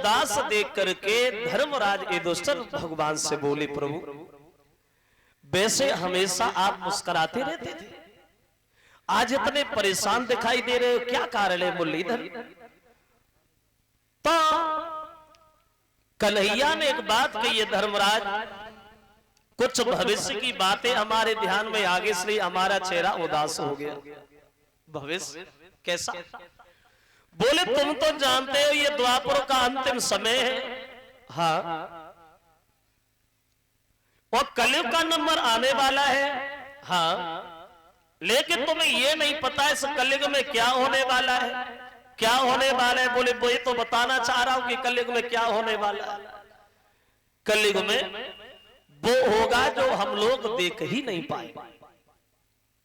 उदास देख करके धर्मराज युधिष्ठिर भगवान से बोले, प्रभु वैसे हमेशा आप मुस्कुराते रहते थे, आज इतने परेशान दिखाई दे रहे हो, क्या कारण है मुरलीधर? तो कन्हैया ने एक बात कही है, धर्मराज कुछ भविष्य की बातें हमारे ध्यान में आगे से हमारा चेहरा उदास हो गया। भविष्य कैसा? बोले तुम तो जानते हो ये द्वापर का अंतिम समय है, हाँ, और कलयुग का नंबर आने वाला है, हाँ, लेकिन तुम्हें ये नहीं पता इस कलयुग में क्या होने वाला है, क्या होने वाला है? बोले वही तो बताना चाह रहा हूं कि कलयुग में क्या होने वाला है। कलयुग में वो होगा जो हम लोग देख ही नहीं पाए,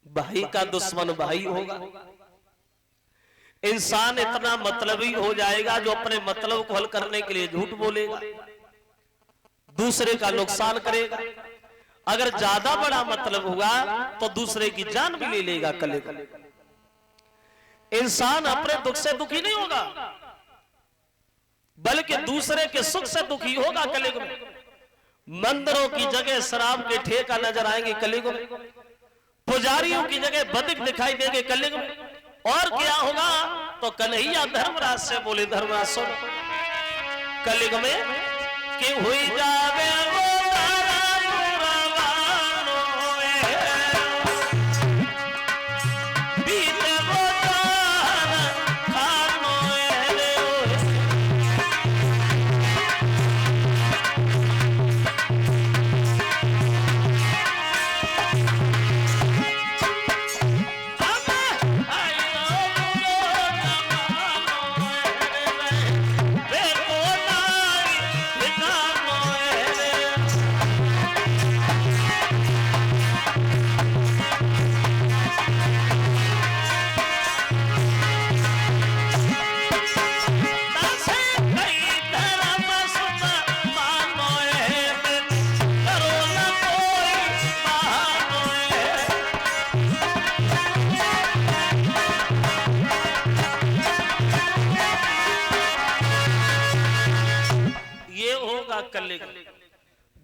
भाई का दुश्मन भाई होगा, इंसान इतना मतलबी हो जाएगा जो अपने मतलब को हल करने के लिए झूठ बोलेगा, दूसरे का नुकसान करेगा, अगर ज्यादा बड़ा मतलब हुआ तो दूसरे की जान भी ले लेगा। कलयुग इंसान अपने दुख से दुखी नहीं होगा बल्कि दूसरे के सुख से दुखी होगा। कलयुग में मंदिरों की जगह शराब के ठेका नजर आएंगे, कलयुग में पुजारियों की जगह बदिक दिखाई देंगे, कलयुग में और क्या होगा? तो कन्हैया धर्मराज से बोले, धर्मराज सुन, कलयुग में कि हुई जावे वो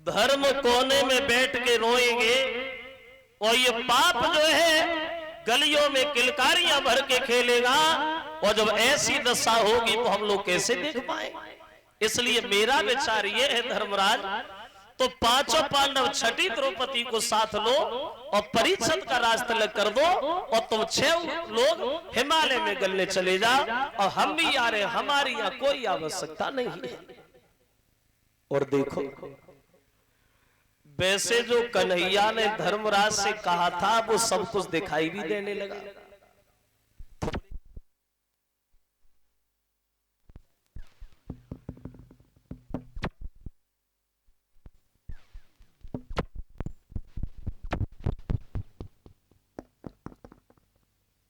धर्म कोने में बैठ के रोएंगे और ये पाप जो है गलियों में किलकारियां भर के खेलेगा, और जब ऐसी दशा होगी तो हम लोग कैसे देख पाए? इसलिए मेरा विचार ये है धर्मराज, तो पांचों पांडव छठी द्रौपदी को साथ लो और परीक्षित का रास्ता अलग कर दो, और तुम 6 लोग हिमालय में गलने चले जाओ, और हम भी आ रहे, हमारी यहाँ कोई आवश्यकता नहीं है। और देखो वैसे जो कन्हैया ने धर्मराज से कहा था वो सब कुछ दिखाई भी देने लगा।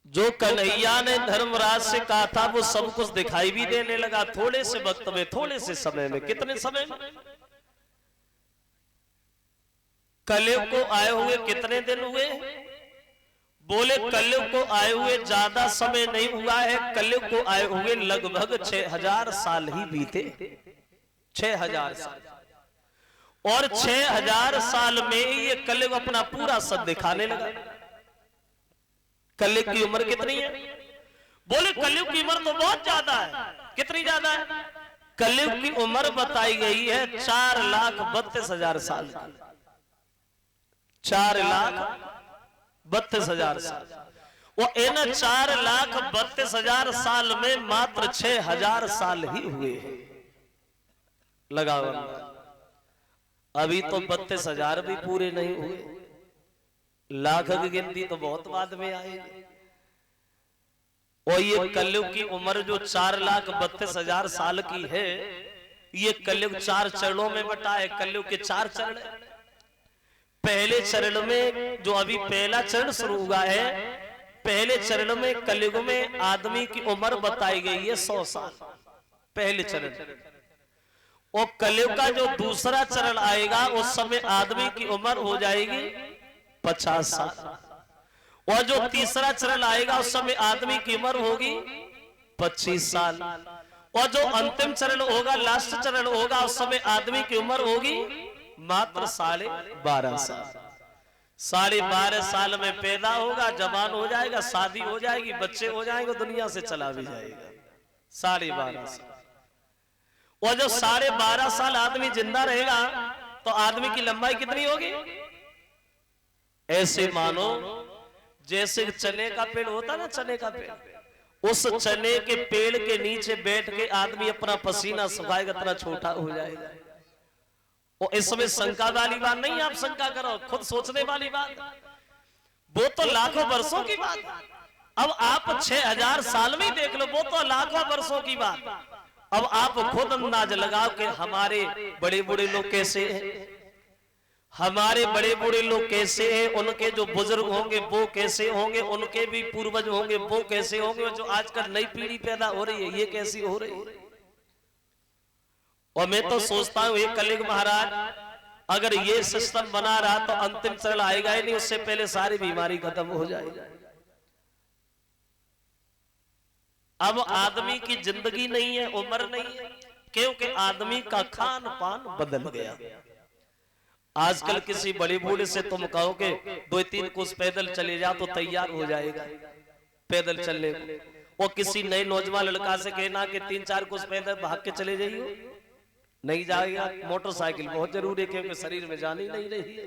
जो कन्हैया ने धर्मराज से कहा था वो सब कुछ दिखाई भी देने लगा, थोड़े से वक्त में, थोड़े से समय में। कितने समय में? कलयुग को आए हुए कितने दिन हुए? बोले कलयुग को आए हुए ज्यादा समय नहीं हुआ है, कलयुग को आए हुए लगभग 6000 साल ही बीते। 6000 साल, और 6000 साल में ये कलयुग अपना पूरा सद दिखाने लगा। कलयुग की उम्र कितनी है? बोले कलयुग की उम्र तो बहुत ज्यादा है। कितनी ज्यादा है? कलयुग की उम्र बताई गई है 4,32,000 साल। 4,32,000 साल। वो इन 4,32,000 साल में मात्र 6,000 साल ही हुए हैं। लगाओ, अभी तो 32,000 भी पूरे नहीं हुए, लाख की गिनती तो बहुत बाद में आएगी। और ये कलयुग की उम्र जो 4,32,000 साल की है, ये कलयुग 4 चरणों में बटा है। कलयुग के 4 चरण। पहले चरण में जो अभी पहला चरण शुरू हुआ है, पहले चरण में कलयुग में आदमी की उम्र बताई गई है 100 साल, पहले चरण। और कलयुग का जो दूसरा चरण आएगा उस समय आदमी की उम्र हो जाएगी 50 साल। और जो तीसरा चरण आएगा उस समय आदमी की उम्र होगी 25 साल। और जो अंतिम चरण होगा, लास्ट चरण होगा, उस समय आदमी की उम्र होगी मात्र 12.5 साल। 12.5 साल में पैदा होगा, जवान हो जाएगा, शादी हो जाएगी, बच्चे हो जाएंगे, दुनिया से चला भी जाएगा। 12.5 साल। और जो 12.5 साल आदमी जिंदा रहेगा तो आदमी की लंबाई कितनी होगी? ऐसे मानो जैसे चने का पेड़ होता ना, चने का पेड़, उस चने के पेड़ के नीचे बैठ के आदमी अपना पसीना सुखाएगा, इतना छोटा हो जाएगा। और इसमें शंका वाली बात नहीं, आप शंका करो, खुद सोचने वाली बात, वो तो लाखों वर्षों की बात। अब आप 6000 साल में देख लो, वो तो लाखों वर्षों की बात। अब आप खुद अंदाज लगाओ कि हमारे बड़े बूढ़े लोग कैसे हैं, हमारे बड़े बूढ़े लोग कैसे हैं, उनके जो बुजुर्ग होंगे वो कैसे होंगे, उनके भी पूर्वज होंगे वो कैसे होंगे, जो आजकल नई पीढ़ी पैदा हो रही है ये कैसी हो रही है। और मैं तो सोचता हूं ये कलियुग महाराज अगर ये सिस्टम बना रहा तो अंतिम चरण आएगा ही नहीं, उससे पहले सारी बीमारी खत्म हो जाएगी। अब आदमी की जिंदगी नहीं है, उम्र नहीं है, क्योंकि आदमी का खान पान बदल गया। आजकल किसी बड़े बूढ़े से तुम कहो कि 2-3 कोस पैदल चले जाओ तो तैयार हो जाएगा पैदल चलने को। और किसी नए नौजवान लड़का से कहना कि 3-4 कोस पैदल भाग के चले जाइए, नहीं जाएगा। मोटरसाइकिल बहुत जरूरी है क्योंकि शरीर में जान ही नहीं रही है।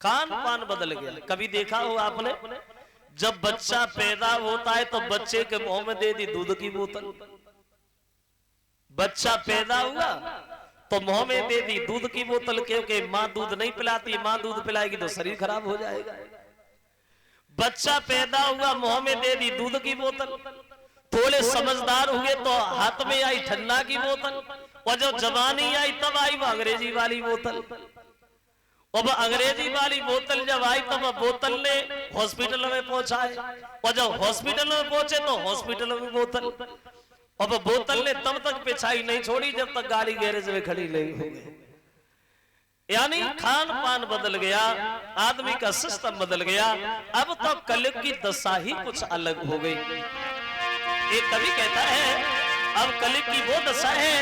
खान पान बदल गया। कभी देखा हो आपने, जब बच्चा पैदा होता है तो बच्चे के मुंह में दे दी दूध की बोतल। बच्चा पैदा हुआ तो मुंह में दे दी दूध की बोतल, क्योंकि माँ दूध नहीं पिलाती, माँ दूध पिलाएगी तो शरीर खराब हो जाएगा। बच्चा पैदा हुआ, मुंह में दे दी दूध की बोतल। थोड़े समझदार हुए तो हाथ में आई ठंडा की बोतल, और जब जवानी आई तब आई वो अंग्रेजी वाली बोतल। और अंग्रेजी वाली बोतल जब आई तब बोतल ने हॉस्पिटल में पहुंचाए, और जब हॉस्पिटल में पहुंचे तो हॉस्पिटल में बोतल। अब बोतल ने तब तक पिछाई नहीं छोड़ी जब तक गाड़ी गैरेज में खड़ी नहीं हो गई। यानी खान पान बदल गया, आदमी का सिस्टम बदल गया। अब तो कलयुग की दशा ही कुछ अलग हो गई। एक कवि कहता है अब कलयुग की वो दशा है,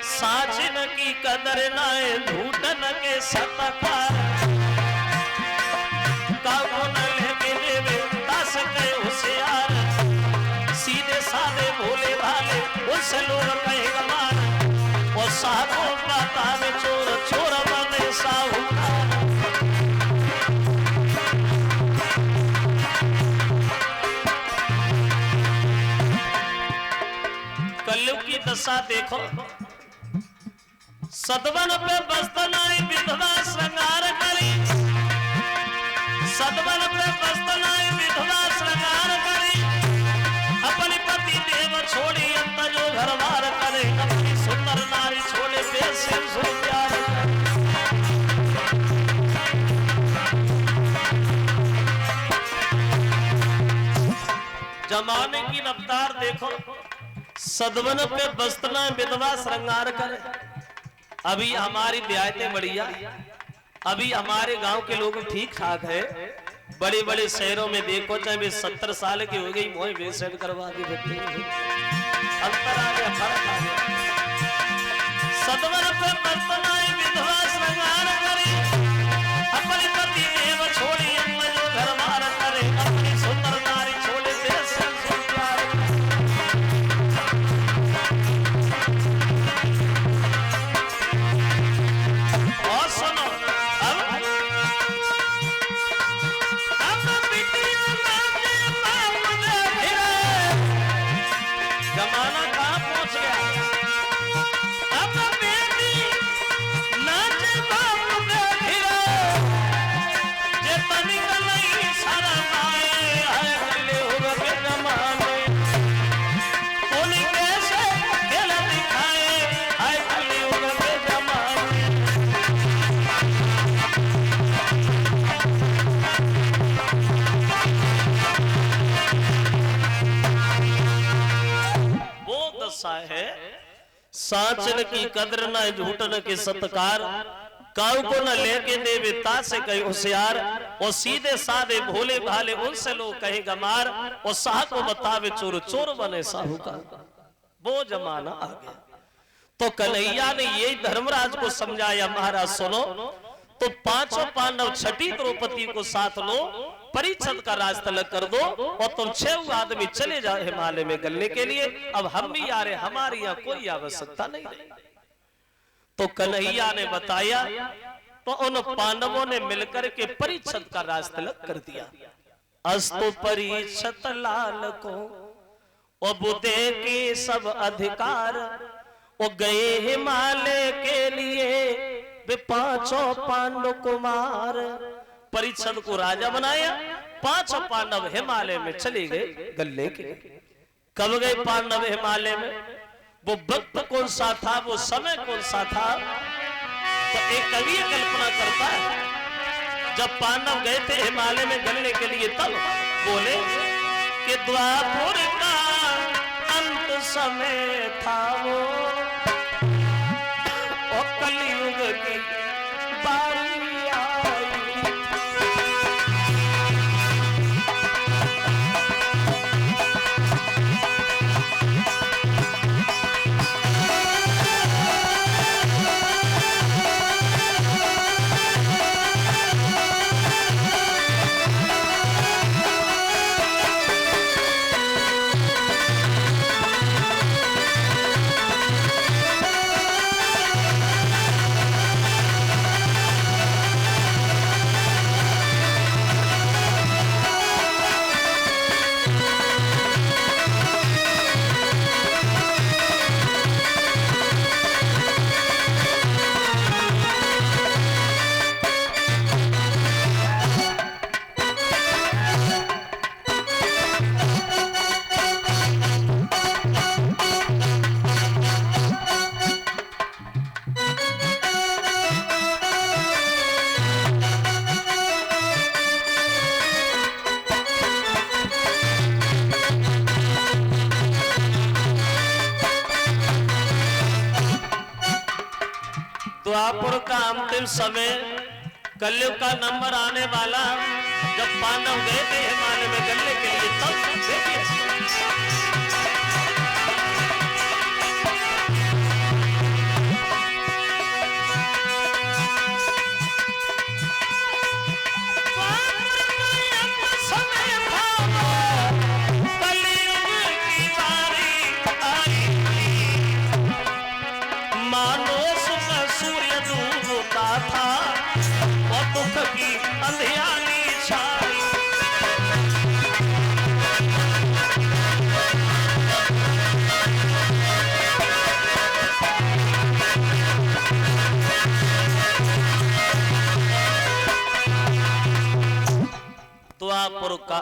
साच न की कदर नाए झूठ न के सतकार, काबू न लेके देवे दास के होशियार, सीधे साधे भोले भाले उनसे लोग कहेगा मान, और साधु पाता में चोर चोर बने साहूकार। कलयुग की दशा देखो, सदवन पे बस्तनाई विधवा श्रृंगार करी, सदवन पे बस्तनाई विधवा श्रृंगार करी, अपनी पति देव छोड़ी अंत जो घर बार करे, अपनी सुंदर नारी छोड़े बेसे सो प्यार। जमाने की रफ्तार देखो, सदवन पे बस्तना विधवा श्रृंगार करे। अभी हमारी ब्याहतें बढ़िया, अभी हमारे गांव के लोग ठीक ठाक है। बड़े बड़े शहरों में देखो चाहे वे 70 साल की हो गई, मोह बेसेट करवा दी बच्चे। अंतर आ गया, फर्क आ गया। सदवन पे बस्तनाई विधवा श्रृंगार करे, अपनी पति देव छोड़ी अन्य जो घर बार करे, अपनी सुंदर नारी छोड़े बेसे सो प्यार। और सुनो जमाना कहां पहुंच गया। अब बेटी नाच बाप देखिए, जे तनिक नहीं शर्म आए है हल्ले हो गए जमाने, उन्हीं कैसे खेल दिखाए है हल्ले हो गए जमाने। वो दशा है, साचन की कदर न झूठन के सत्कार, काऊ को न लेके देवता से कहीं होशियार, और सीधे साधे भोले भाले उनसे लोग कहे गमार, और साह को बतावे चोर चोर बने साहूकार। वो जमाना आ गया। तो कन्हैया ने यही धर्मराज को समझाया, महाराज सुनो, तो पांचों पांडव छठी द्रौपदी को साथ लो, परीक्षित का राज तलक कर दो, और तुम 6 आदमी चले जाओ हिमालय में गलने के लिए। अब हम भी आ रहे, हमारी यहाँ कोई आवश्यकता नहीं रही। तो कन्हैया ने बताया, तो उन पांडवों ने मिलकर के परीक्षित का राज तलक कर दिया। अस्तु परीक्षित लाल को और बुद्धे के सब अधिकार, वो गए हिमालय के लिए वे पांचों पांडव कुमार। परीक्षित को राजा बनाया, 5 पांडव हिमालय में चले गए गलने के। कब गए पांडव हिमालय में? वो वक्त कौन सा था, वो समय कौन सा था? तो एक कवि कल्पना करता है, जब पांडव गए थे हिमालय में गलने के लिए, तब बोले कि द्वापर का अंत समय था वो, और कलयुग की बारी आई। द्वापर का अंतिम समय, कलयुग का नंबर आने वाला, जब पांडव गए थे हिमालय में गलने के लिए, तब देखिए था, और दुख की अंधियारी छाई। द्वापर का